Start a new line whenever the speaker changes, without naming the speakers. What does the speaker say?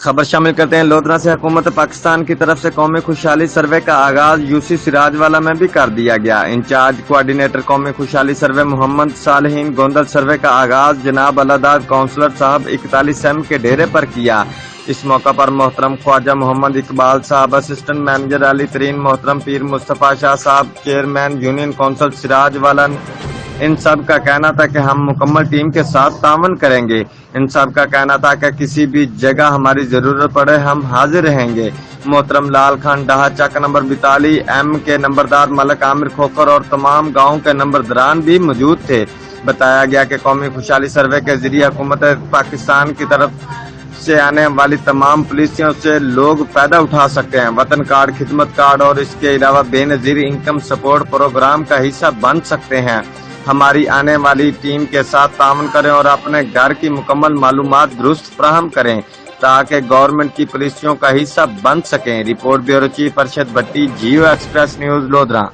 खबर शामिल करते हैं। लोधरा से हुकूमत पाकिस्तान की तरफ से कौमी खुशहाली सर्वे का आगाज यूसी सिराजवाला में भी कर दिया गया। इंचार्ज कोऑर्डिनेटर कौमी खुशहाली सर्वे मोहम्मद सालिहीन गोंदल सर्वे का आगाज जनाब अलादाद काउंसलर साहब 41 एम के डेरे पर किया। इस मौका पर मोहतरम ख्वाजा मोहम्मद इकबाल साहब, असिस्टेंट मैनेजर अली तरीन, मोहतरम पीर मुस्तफ़ा शाह साहब, चेयरमैन यूनियन काउंसिल सिराजवाला, इन सब का कहना था कि हम मुकम्मल टीम के साथ तावन करेंगे। इन सब का कहना था कि किसी भी जगह हमारी जरूरत पड़े हम हाजिर रहेंगे। मोहतरम लाल खान डाहा चक नंबर 42 एम के नंबरदार मलक आमिर खोखर और तमाम गाँव के नंबरदारान भी मौजूद थे। बताया गया कि कौमी खुशहाली सर्वे के जरिए हुकूमत पाकिस्तान की तरफ से आने वाली तमाम पॉलिसियों से लोग फायदा उठा सकते हैं। वतन कार्ड, खिदमत कार्ड और इसके अलावा बेनजीर इनकम सपोर्ट प्रोग्राम का हिस्सा बन सकते हैं। हमारी आने वाली टीम के साथ तावन करें और अपने घर की मुकम्मल मालूमात दुरुस्त फराहम करें ताकि गवर्नमेंट की पॉलिसियों का हिस्सा बन सकें। रिपोर्ट ब्यूरो चीफ अरशद भट्टी, जियो एक्सप्रेस न्यूज, लोधरा।